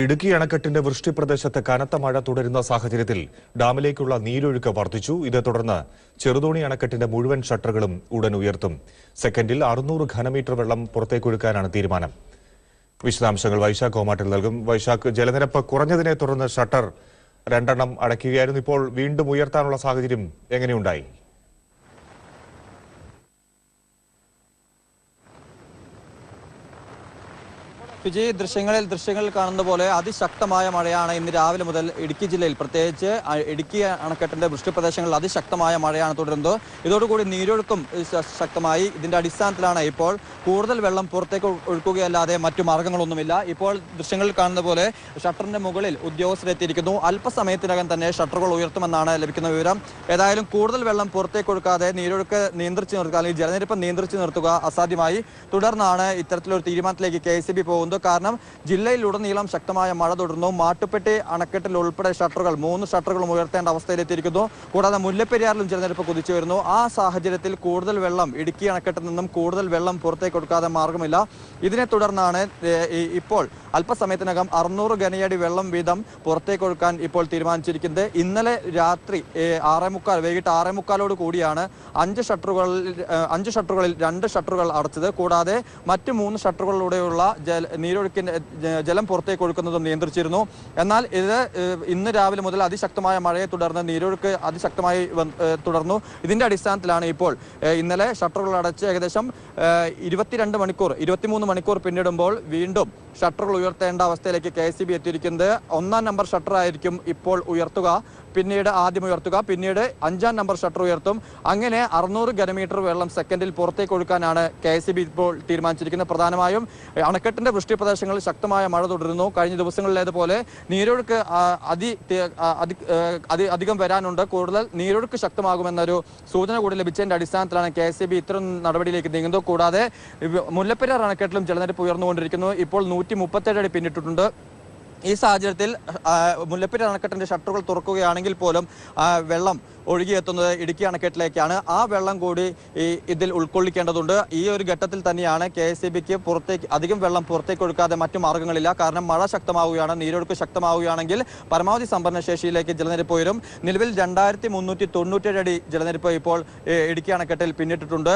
ഇടുക്കി അണക്കെട്ടിന്റെ വൃഷ്ടി പ്രദേശത്ത് കനത്ത മഴ തുടരുന്ന സാഹചര്യത്തിൽ ഡാമിലേക്കുള്ള നീരൊഴുക്ക് വർദ്ധിച്ചു. ഇതേ തുടർന്ന് ചെറുതോണി അണക്കെട്ടിന്റെ മുഴുവൻ ഷട്ടറുകളും ഉടൻ ഉയർത്തും. സെക്കൻഡിൽ 600 ഘനമീറ്റർ വെള്ളം പുറത്തേക്കൊഴുക്കാനാണ് തീരുമാനം. വിശദാംശങ്ങൾ വൈശാഖ് കോമാട്ടിൽ നൽകും. വൈശാഖ്, ജലനിരപ്പ് കുറഞ്ഞതിനെ തുടർന്ന് ഷട്ടർ 2 അടയ്ക്കുകയായിരുന്നു. ഇപ്പോൾ വീണ്ടും ഉയർത്താനുള്ള സാഹചര്യം എങ്ങനെയുണ്ടായി? വിജയ്, ദൃശ്യങ്ങളിൽ കാണുന്ന പോലെ അതിശക്തമായ മഴയാണ് ഇന്ന് രാവിലെ മുതൽ ഇടുക്കി ജില്ലയിൽ, പ്രത്യേകിച്ച് ഇടുക്കി അണക്കെട്ടിന്റെ വൃഷ്ടിപ്രദേശങ്ങളിൽ അതിശക്തമായ മഴയാണ് തുടരുന്നത്. ഇതോടുകൂടി നീരൊഴുക്കും ശക്തമായി. ഇതിന്റെ അടിസ്ഥാനത്തിലാണ് ഇപ്പോൾ കൂടുതൽ വെള്ളം പുറത്തേക്ക് ഒഴുക്കുകയല്ലാതെ മറ്റു മാർഗങ്ങളൊന്നുമില്ല. ഇപ്പോൾ ദൃശ്യങ്ങളിൽ കാണുന്ന പോലെ ഷട്ടറിന്റെ മുകളിൽ ഉദ്യോഗസ്ഥരെത്തിയിരിക്കുന്നു. അല്പസമയത്തിനകം തന്നെ ഷട്ടറുകൾ ഉയർത്തുമെന്നാണ് ലഭിക്കുന്ന വിവരം. ഏതായാലും കൂടുതൽ വെള്ളം പുറത്തേക്ക് ഒഴുക്കാതെ നീരൊഴുക്ക് നിയന്ത്രിച്ചു നിർത്തുക, അല്ലെങ്കിൽ ജലനിരപ്പ് നിയന്ത്രിച്ചു നിർത്തുക അസാധ്യമായി. തുടർന്നാണ് ഇത്തരത്തിലൊരു തീരുമാനത്തിലേക്ക് KCB പോകുന്നത്. കാരണം ജില്ലയിലുടനീളം ശക്തമായ മഴ തുടർന്നു. മാട്ടുപ്പെട്ടി അണക്കെട്ടിൽ ഉൾപ്പെടെ 3 ഷട്ടറുകളും ഉയർത്തേണ്ട അവസ്ഥയിലെത്തിയിരിക്കുന്നു. കൂടാതെ മുല്ലപ്പെരിയാറിലും ജലനിരപ്പ് കുതിച്ചു വരുന്നു. ആ സാഹചര്യത്തിൽ കൂടുതൽ വെള്ളം ഇടുക്കി അണക്കെട്ടിൽ നിന്നും കൂടുതൽ വെള്ളം പുറത്തേക്ക് കൊടുക്കാതെ മാർഗമില്ല. ഇതിനെ തുടർന്നാണ് ഇപ്പോൾ അല്പസമയത്തിനകം 600 ഘനയടി വെള്ളം വീതം പുറത്തേക്ക് ഒഴുക്കാൻ ഇപ്പോൾ തീരുമാനിച്ചിരിക്കുന്നത്. ഇന്നലെ രാത്രി വൈകിട്ട് 6:45 കൂടിയാണ് 5 ഷട്ടറുകളിൽ 2 ഷട്ടറുകൾ അടച്ചത്. കൂടാതെ മറ്റ് 3 ഷട്ടറുകളിലൂടെയുള്ള നീരൊഴുക്കിന്റെ ജലം പുറത്തേക്ക് ഒഴുക്കുന്നതും നിയന്ത്രിച്ചിരുന്നു. എന്നാൽ ഇന്ന് രാവിലെ മുതൽ അതിശക്തമായ മഴയെ തുടർന്ന് നീരൊഴുക്ക് അതിശക്തമായി തുടർന്നു. ഇതിന്റെ അടിസ്ഥാനത്തിലാണ് ഇപ്പോൾ ഇന്നലെ ഷട്ടറുകൾ അടച്ച് ഏകദേശം 23 മണിക്കൂർ പിന്നിടുമ്പോൾ വീണ്ടും ഷട്ടറുകൾ ഉയർത്തേണ്ട അവസ്ഥയിലേക്ക് KCB എത്തിയിരിക്കുന്നത്. 1-ാം നമ്പർ ഷട്ടർ ആയിരിക്കും ഇപ്പോൾ ഉയർത്തുക, ആദ്യം ഉയർത്തുക, പിന്നീട് 5-ാം നമ്പർ ഷട്ടർ ഉയർത്തും. അങ്ങനെ 600 ഘനമീറ്റർ വെള്ളം സെക്കൻഡിൽ പുറത്തേക്ക് ഒഴുക്കാനാണ് KCB ഇപ്പോൾ തീരുമാനിച്ചിരിക്കുന്നത്. പ്രധാനമായും അണക്കെട്ടിന്റെ വൃഷ്ടി പ്രദേശങ്ങളിൽ ശക്തമായ മഴ തുടരുന്നു. കഴിഞ്ഞ ദിവസങ്ങളിലേതുപോലെ നീരൊഴുക്ക് അധികം വരാനുണ്ട്. കൂടുതൽ നീരൊഴുക്ക് ശക്തമാകുമെന്നൊരു സൂചന കൂടി ലഭിച്ചതിന്റെ അടിസ്ഥാനത്തിലാണ് KCB ഇത്തരം നടപടിയിലേക്ക് നീങ്ങുന്നത്. കൂടാതെ മുല്ലപ്പെരിയാർ അണക്കെട്ടിലും ജലനിരപ്പ് ഉയർന്നുകൊണ്ടിരിക്കുന്നു. ഇപ്പോൾ 137 അടി പിന്നിട്ടിട്ടുണ്ട്. ഈ സാഹചര്യത്തിൽ മുല്ലപ്പെരിയാർ അണക്കെട്ടിന്റെ ഷട്ടറുകൾ തുറക്കുകയാണെങ്കിൽ പോലും വെള്ളം ഒഴുകിയെത്തുന്നത് ഇടുക്കി അണക്കെട്ടിലേക്കാണ്. ആ വെള്ളം കൂടി ഇതിൽ ഉൾക്കൊള്ളിക്കേണ്ടതുണ്ട്. ഈ ഒരു ഘട്ടത്തിൽ തന്നെയാണ് KCBക്ക് അധികം വെള്ളം പുറത്തേക്ക് ഒഴുക്കാതെ മറ്റു മാർഗങ്ങളില്ല. കാരണം മഴ ശക്തമാവുകയാണ്, നീരൊഴുക്ക് ശക്തമാവുകയാണെങ്കിൽ പരമാവധി സംഭരണ ശേഷിയിലേക്ക് ജലനിരപ്പ് ഉയരും. നിലവിൽ 2397 അടി ജലനിരപ്പ് ഇപ്പോൾ ഇടുക്കി അണക്കെട്ടിൽ പിന്നിട്ടിട്ടുണ്ട്.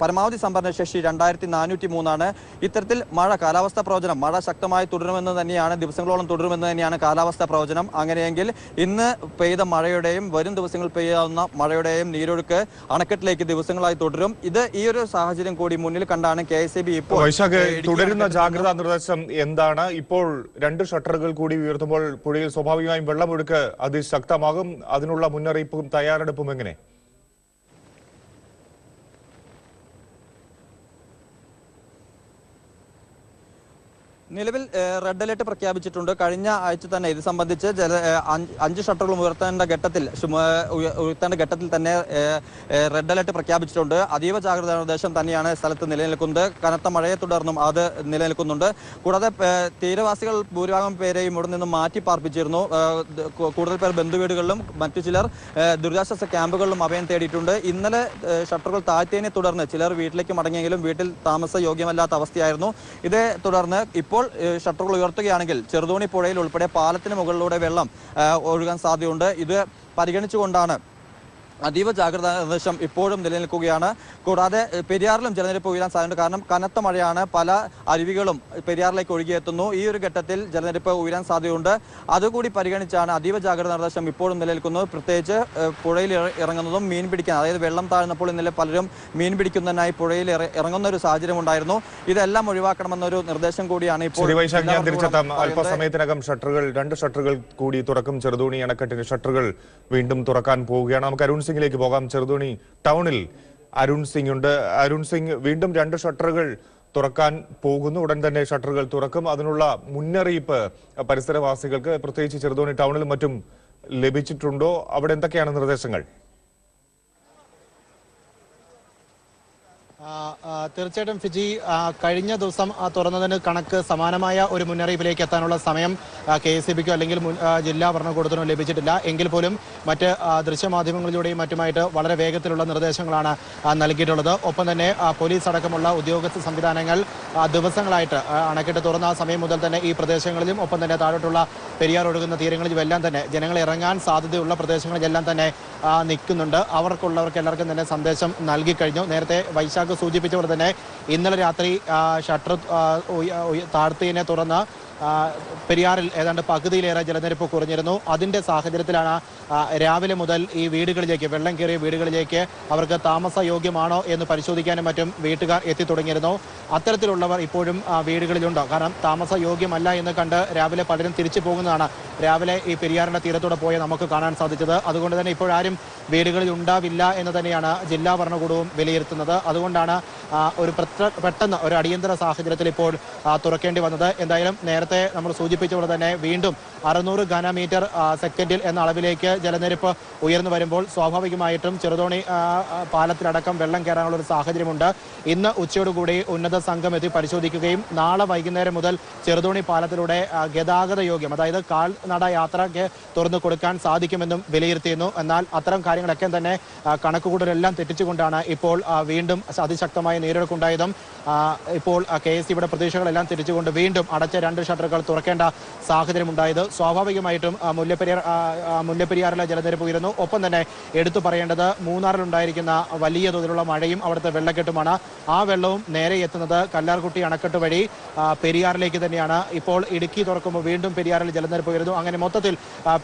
പരമാവധി സംഭരണ ശേഷി 2403 ഇത്തരത്തിൽ കാലാവസ്ഥാ പ്രവചനം മഴ ശക്തമായി തുടരുമെന്ന് തന്നെയാണ്, ദിവസങ്ങളോളം തുടരുമെന്ന് തന്നെയാണ് കാലാവസ്ഥാ പ്രവചനം. അങ്ങനെയെങ്കിൽ ഇന്ന് പെയ്ത മഴയുടെയും വരും ദിവസങ്ങളിൽ പെയ്യാവുന്ന മഴയുടെയും നീരൊഴുക്ക് അണക്കെട്ടിലേക്ക് ദിവസങ്ങളായി തുടരും. ഈ ഒരു സാഹചര്യം കൂടി മുന്നിൽ കണ്ടാണ് KCB ഇപ്പോൾ തുടരുന്ന ജാഗ്രതാ നിർദ്ദേശം എന്താണ്? ഇപ്പോൾ 2 ഷട്ടറുകൾ കൂടി ഉയർത്തുമ്പോൾ പുഴയിൽ സ്വാഭാവികമായും വെള്ളമൊഴുക്ക് അതിശക്തമാകും. അതിനുള്ള മുന്നറിയിപ്പും തയ്യാറെടുപ്പും എങ്ങനെ? നിലവിൽ റെഡ് അലർട്ട് പ്രഖ്യാപിച്ചിട്ടുണ്ട്. കഴിഞ്ഞ ആഴ്ച തന്നെ ഇത് സംബന്ധിച്ച് 5 ഷട്ടറുകളും ഉയർത്തേണ്ട ഘട്ടത്തിൽ തന്നെ റെഡ് അലർട്ട് പ്രഖ്യാപിച്ചിട്ടുണ്ട്. അതീവ ജാഗ്രതാ നിർദ്ദേശം തന്നെയാണ് സ്ഥലത്ത് നിലനിൽക്കുന്നത്. കനത്ത മഴയെ തുടർന്നും അത് നിലനിൽക്കുന്നുണ്ട്. കൂടാതെ തീരവാസികൾ ഭൂരിഭാഗം പേരെയും ഇവിടെ നിന്നും മാറ്റി പാർപ്പിച്ചിരുന്നു. കൂടുതൽ പേർ ബന്ധുവീടുകളിലും മറ്റു ചിലർ ദുരിതാശ്വാസ ക്യാമ്പുകളിലും അഭയം തേടിയിട്ടുണ്ട്. ഇന്നലെ ഷട്ടറുകൾ താഴ്ത്തിയതിനെ തുടർന്ന് ചിലർ വീട്ടിലേക്ക് മടങ്ങിയെങ്കിലും വീട്ടിൽ താമസ യോഗ്യമല്ലാത്ത അവസ്ഥയായിരുന്നു. ഇതേ തുടർന്ന് ഇപ്പോൾ ഷട്ടറുകൾ ഉയർത്തുകയാണെങ്കിൽ ചെറുതോണി പുഴയിൽ ഉൾപ്പെടെ പാലത്തിന് മുകളിലൂടെ വെള്ളം ഒഴുകാൻ സാധ്യതയുണ്ട്. ഇത് പരിഗണിച്ചുകൊണ്ടാണ് അതീവ ജാഗ്രതാ നിർദ്ദേശം ഇപ്പോഴും നിലനിൽക്കുകയാണ്. കൂടാതെ പെരിയാറിലും ജലനിരപ്പ് ഉയരാൻ സാധ്യതയുണ്ട്. കാരണം കനത്ത മഴയാണ്, പല അരുവികളും പെരിയാറിലേക്ക് ഒഴുകിയെത്തുന്നു. ഈ ഒരു ഘട്ടത്തിൽ ജലനിരപ്പ് ഉയരാൻ സാധ്യതയുണ്ട്. അതുകൂടി പരിഗണിച്ചാണ് അതീവ ജാഗ്രതാ നിർദ്ദേശം ഇപ്പോഴും നിലനിൽക്കുന്നത്. പ്രത്യേകിച്ച് പുഴയിൽ ഇറങ്ങുന്നതും മീൻ പിടിക്കാൻ, അതായത് വെള്ളം താഴ്ന്നപ്പോൾ ഇന്നലെ പലരും മീൻ പിടിക്കുന്നതിനായി പുഴയിൽ ഇറങ്ങുന്ന ഒരു സാഹചര്യം ഉണ്ടായിരുന്നു. ഇതെല്ലാം ഒഴിവാക്കണമെന്നൊരു നിർദ്ദേശം കൂടിയാണ് ഇപ്പോൾ. അല്പസമയത്തിനകം 2 ഷട്ടറുകൾ കൂടി തുറക്കും. ചെറുതോണി അണക്കെട്ടിന്റെ ഷട്ടറുകൾ വീണ്ടും തുറക്കാൻ പോവുകയാണ്. നമുക്ക് അരുൺ സിംഗിലേക്ക് പോകാം. ചെറുതോണി ടൗണിൽ അരുൺ സിംഗ് ഉണ്ട്. അരുൺ സിംഗ്, വീണ്ടും 2 ഷട്ടറുകൾ തുറക്കാൻ പോകുന്നു. ഉടൻ തന്നെ ഷട്ടറുകൾ തുറക്കും. അതിനുള്ള മുന്നറിയിപ്പ് പരിസരവാസികൾക്ക്, പ്രത്യേകിച്ച് ചെറുതോണി ടൗണിലും മറ്റും ലഭിച്ചിട്ടുണ്ടോ? അവിടെ എന്തൊക്കെയാണ് നിർദ്ദേശങ്ങൾ? തീർച്ചയായിട്ടും ഫിജി, കഴിഞ്ഞ ദിവസം തുറന്നതിന് കണക്ക് സമാനമായ ഒരു മുന്നറിയിപ്പിലേക്ക് എത്താനുള്ള സമയം KSEBിക്കോ അല്ലെങ്കിൽ ജില്ലാ ഭരണകൂടത്തിനോ ലഭിച്ചിട്ടില്ല. എങ്കിൽ പോലും മറ്റ് ദൃശ്യമാധ്യമങ്ങളിലൂടെയും മറ്റുമായിട്ട് വളരെ വേഗത്തിലുള്ള നിർദ്ദേശങ്ങളാണ് നൽകിയിട്ടുള്ളത്. ഒപ്പം തന്നെ പോലീസ് അടക്കമുള്ള ഉദ്യോഗസ്ഥ സംവിധാനങ്ങൾ ദിവസങ്ങളായിട്ട് അണക്കെട്ട് തുറന്ന സമയം മുതൽ തന്നെ ഈ പ്രദേശങ്ങളിലും ഒപ്പം തന്നെ താഴോട്ടുള്ള പെരിയാർ ഒഴുകുന്ന തീരങ്ങളിലും എല്ലാം തന്നെ ജനങ്ങൾ ഇറങ്ങാൻ സാധ്യതയുള്ള പ്രദേശങ്ങളിലെല്ലാം തന്നെ നിൽക്കുന്നുണ്ട്. അവർക്കുള്ളവർക്ക് എല്ലാവർക്കും തന്നെ സന്ദേശം നൽകിക്കഴിഞ്ഞു. നേരത്തെ വൈശാഖ് സൂചിപ്പിച്ചപോലെ തന്നെ ഇന്നലെ രാത്രി ഷട്ടർ താഴ്ത്തിനെ തുറന്ന് പെരിയാറിൽ ഏതാണ്ട് പകുതിയിലേറെ ജലനിരപ്പ് കുറഞ്ഞിരുന്നു. അതിന്റെ സാഹചര്യത്തിലാണ് രാവിലെ മുതൽ ഈ വീടുകളിലേക്ക്, വെള്ളം കയറിയ വീടുകളിലേക്ക് അവർക്ക് താമസയോഗ്യമാണോ എന്ന് പരിശോധിക്കാനും മറ്റും വീട്ടുകാർ എത്തിത്തുടങ്ങിയിരുന്നു. അത്തരത്തിലുള്ളവർ ഇപ്പോഴും വീടുകളിലുണ്ടോ? കാരണം താമസയോഗ്യമല്ല എന്ന് കണ്ട് രാവിലെ പലരും തിരിച്ചു പോകുന്നതാണ് രാവിലെ ഈ പെരിയാറിന്റെ തീരത്തൂടെ പോയി നമുക്ക് കാണാൻ സാധിച്ചത്. അതുകൊണ്ട് തന്നെ ഇപ്പോഴാരും വീടുകളിൽ ഉണ്ടാവില്ല എന്ന് തന്നെയാണ് ജില്ലാ ഭരണകൂടവും വിലയിരുത്തുന്നത്. അതുകൊണ്ടാണ് ഒരു പെട്ടെന്ന് ഒരു അടിയന്തര സാഹചര്യത്തിൽ ഇപ്പോൾ തുറക്കേണ്ടി വന്നത്. എന്തായാലും നേരത്തെ നമ്മൾ സൂചിപ്പിച്ച പോലെ തന്നെ വീണ്ടും 600 ഘനമീറ്റർ സെക്കൻഡിൽ എന്ന അളവിലേക്ക് ജലനിരപ്പ് ഉയർന്നു വരുമ്പോൾ സ്വാഭാവികമായിട്ടും ചെറുതോണി പാലത്തിലടക്കം വെള്ളം കയറാനുള്ള ഒരു സാഹചര്യമുണ്ട്. ഇന്ന് ഉച്ചയോടുകൂടി ഉന്നത സംഘം എത്തി പരിശോധിക്കുകയും നാളെ വൈകുന്നേരം മുതൽ ചെറുതോണി പാലത്തിലൂടെ ഗതാഗത യോഗ്യം, അതായത് കാൽനട യാത്രയ്ക്ക് തുറന്നു കൊടുക്കാൻ സാധിക്കുമെന്നും വിലയിരുത്തിയിരുന്നു. എന്നാൽ അത്തരം കാര്യങ്ങളൊക്കെ തന്നെ കണക്കുകൂട്ടലെല്ലാം തെറ്റിച്ചുകൊണ്ടാണ് ഇപ്പോൾ വീണ്ടും അതിശക്തമായ നീരൊഴുക്കുണ്ടായതും ഇപ്പോൾ KSEBിയുടെ പ്രതീക്ഷകളെല്ലാം തെറ്റിച്ചുകൊണ്ട് വീണ്ടും അടച്ച 2 ഷട്ടറുകൾ തുറക്കേണ്ട സാഹചര്യം ഉണ്ടായത്. സ്വാഭാവികമായിട്ടും മുല്ലപ്പെരിയാറിലെ ജലനിരപ്പ് ഉയരുന്നു. ഒപ്പം തന്നെ എടുത്തു പറയേണ്ടത് മൂന്നാറിലുണ്ടായിരിക്കുന്ന വലിയ തോതിലുള്ള മഴയും അവിടുത്തെ വെള്ളക്കെട്ടുമാണ്. ആ വെള്ളവും നേരെ എത്തുന്നത് കല്ലാർകുട്ടി അണക്കെട്ട് വഴി പെരിയാറിലേക്ക് തന്നെയാണ്. ഇപ്പോൾ ഇടുക്കി തുറക്കുമ്പോൾ വീണ്ടും പെരിയാറിൽ ജലനിരപ്പ് ഉയരുന്നു. അങ്ങനെ മൊത്തത്തിൽ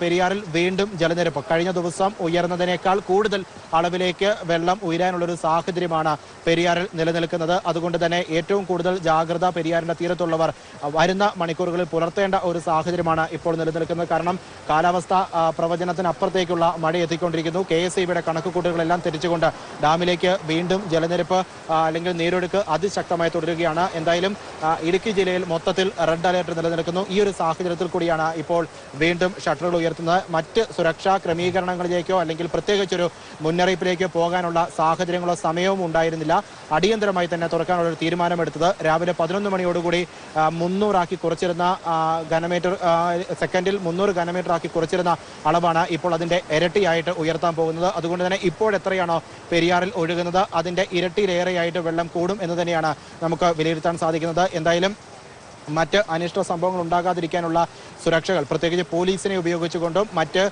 പെരിയാറിൽ വീണ്ടും ജലനിരപ്പ് കഴിഞ്ഞ ദിവസം ഉയർന്നതിനേക്കാൾ കൂടുതൽ അളവിലേക്ക് വെള്ളം ഉയരാനുള്ളൊരു സാഹചര്യമാണ് പെരിയാറിൽ നിലനിൽക്കുന്നത്. അതുകൊണ്ട് തന്നെ ഏറ്റവും കൂടുതൽ ജാഗ്രത പെരിയാറിന്റെ തീരത്തുള്ളവർ വരുന്ന മണിക്കൂറുകളിൽ പുലർത്തേണ്ട ഒരു സാഹചര്യമാണ് ഇപ്പോൾ നിലനിൽക്കുന്നത്. കാരണം കാലാവസ്ഥ പ്രവചനത്തിനപ്പുറത്തേക്കുള്ള മഴ എത്തിക്കൊണ്ടിരിക്കുന്നു. KSEBിയുടെ കണക്കുകൂട്ടുകളെല്ലാം തെറ്റിച്ചുകൊണ്ട് ഡാമിലേക്ക് വീണ്ടും ജലനിരപ്പ് അല്ലെങ്കിൽ നീരൊഴുക്ക് അതിശക്തമായി തുടരുകയാണ്. എന്തായാലും ഇടുക്കി ജില്ലയിൽ മൊത്തത്തിൽ റെഡ് അലേർട്ട് നിലനിൽക്കുന്നു. ഈ ഒരു സാഹചര്യത്തിൽ കൂടിയാണ് ഇപ്പോൾ വീണ്ടും ഷട്ടറുകൾ ഉയർത്തുന്നത്. മറ്റ് സുരക്ഷാ ക്രമീകരണങ്ങളിലേക്കോ അല്ലെങ്കിൽ പ്രത്യേകിച്ചൊരു മുന്നറിയിപ്പിലേക്കോ പോകാനുള്ള സാഹചര്യങ്ങളോ സമയവും ഉണ്ടായിരുന്നില്ല. അടിയന്തരമായി തന്നെ തുറക്കാനുള്ള ഒരു തീരുമാനമെടുത്തത് രാവിലെ 11 മണിയോടുകൂടി 300 ആക്കി കുറച്ചിരുന്ന ഘനമീറ്റർ സെക്കൻഡിൽ 300 ഘനമീറ്റർ ആക്കി കുറച്ചിരുന്ന അളവാണ് ഇപ്പോൾ അതിന്റെ ഇരട്ടിയായിട്ട് ഉയർത്താൻ പോകുന്നത്. അതുകൊണ്ട് തന്നെ ഇപ്പോൾ എത്രയാണോ പെരിയാറിൽ ഒഴുകുന്നത് അതിന്റെ ഇരട്ടിയിലേറെയായിട്ട് വെള്ളം കൂടും എന്ന് തന്നെയാണ് നമുക്ക് വിലയിരുത്താൻ സാധിക്കുന്നത്. എന്തായാലും മറ്റ് അനിഷ്ട സംഭവങ്ങൾ ഉണ്ടാകാതിരിക്കാനുള്ള സുരക്ഷകൾ പ്രത്യേകിച്ച് പോലീസിനെ ഉപയോഗിച്ചുകൊണ്ടും മറ്റ്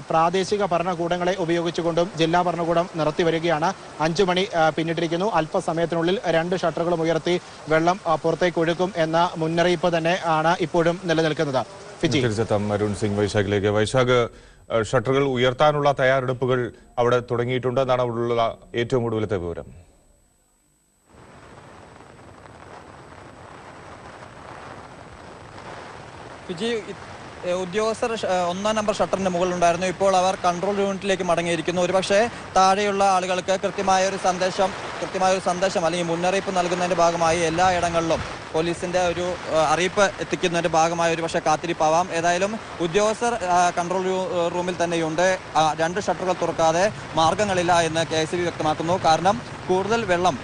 പ്രാദേശിക ഭരണകൂടങ്ങളെ ഉപയോഗിച്ചുകൊണ്ടും ജില്ലാ ഭരണകൂടം നിർത്തിവരികയാണ്. 5 മണി പിന്നിട്ടിരിക്കുന്നു. അല്പസമയത്തിനുള്ളിൽ 2 ഷട്ടറുകളും ഉയർത്തി വെള്ളം പുറത്തേക്ക് ഒഴുക്കും എന്ന മുന്നറിയിപ്പ് തന്നെ ആണ് ഇപ്പോഴും നിലനിൽക്കുന്നത്. അരുൺ സിംഗ് വൈശാഖിലേക്ക്. വൈശാഖ്, ഷട്ടറുകൾ ഉയർത്താനുള്ള തയ്യാറെടുപ്പുകൾ അവിടെ തുടങ്ങിയിട്ടുണ്ട് എന്നാണ് അവിടെയുള്ള ഏറ്റവും ഒടുവിലത്തെ വിവരം. ഫിജി, ഉദ്യോഗസ്ഥർ 1-ാം നമ്പർ ഷട്ടറിന്റെ മുകളിലുണ്ടായിരുന്നു. ഇപ്പോൾ അവർ കൺട്രോൾ യൂണിറ്റിലേക്ക് മടങ്ങിയിരിക്കുന്നു. ഒരുപക്ഷെ താഴെയുള്ള ആളുകൾക്ക് കൃത്യമായ ഒരു സന്ദേശം അല്ലെങ്കിൽ മുന്നറിയിപ്പ് നൽകുന്നതിന്റെ ഭാഗമായി എല്ലായിടങ്ങളിലും പോലീസിന്റെ ഒരു അറിയിപ്പ് എത്തിക്കുന്നതിന്റെ ഭാഗമായ ഒരു പക്ഷേ കാത്തിരിപ്പാവാം. ഏതായാലും ഉദ്യോഗസ്ഥർ കൺട്രോൾ റൂമിൽ തന്നെയുണ്ട്. 2 ഷട്ടറുകൾ തുറക്കാതെ മാർഗങ്ങളില്ല എന്ന് KSEB വ്യക്തമാക്കുന്നു. കാരണം കൂടുതൽ വെള്ളം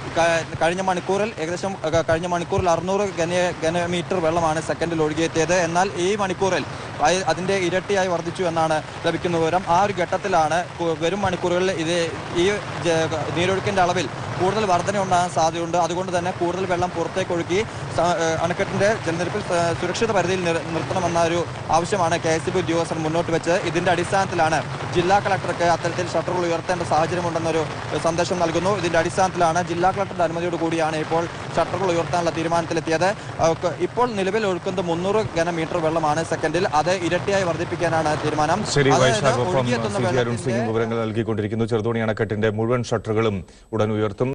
കഴിഞ്ഞ മണിക്കൂറിൽ 600 ഘനമീറ്റർ വെള്ളമാണ് സെക്കൻഡിൽ ഒഴുകിയെത്തിയത്. എന്നാൽ ഈ മണിക്കൂറിൽ അതിന്റെ ഇരട്ടിയായി വർദ്ധിച്ചു എന്നാണ് ലഭിക്കുന്ന വിവരം. ആ ഒരു ഘട്ടത്തിലാണ് വരും മണിക്കൂറുകളിൽ ഈ നീരൊഴുക്കിന്റെ അളവിൽ കൂടുതൽ വർധന ഉണ്ടാകാൻ സാധ്യതയുണ്ട്. അതുകൊണ്ട് തന്നെ കൂടുതൽ വെള്ളം പുറത്തേക്ക് ഒഴുക്കി അണക്കെട്ടിന്റെ ജലനിരപ്പിൽ സുരക്ഷിത പരിധിയിൽ നിർത്തണമെന്ന ഒരു ആവശ്യമാണ് KSEB ഉദ്യോഗസ്ഥർ മുന്നോട്ട് വെച്ച്. ഇതിന്റെ അടിസ്ഥാനത്തിലാണ് ജില്ലാ കളക്ടർക്ക് അത്തരത്തിൽ ഷട്ടറുകൾ ഉയർത്തേണ്ട സാഹചര്യമുണ്ടെന്നൊരു സന്ദേശം നൽകുന്നു. ഇതിന്റെ അടിസ്ഥാനത്തിലാണ് ജില്ലാ കളക്ടറുടെ അനുമതിയോട് കൂടിയാണ് ഇപ്പോൾ ഷട്ടറുകൾ ഉയർത്താനുള്ള തീരുമാനത്തിലെത്തിയത്. ഇപ്പോൾ നിലവിൽ ഒഴുക്കുന്നത് 300 ഘനമീറ്റർ വെള്ളമാണ് സെക്കൻഡിൽ. അത് ഇരട്ടിയായി വർദ്ധിപ്പിക്കാനാണ് തീരുമാനം. അരുൺ സിംഗ് വിവരങ്ങൾ നൽകിക്കൊണ്ടിരിക്കുന്നു. ചെറുതോണി അണക്കെട്ടിന്റെ മുഴുവൻ ഷട്ടറുകളും ഉടൻ ഉയർത്തും.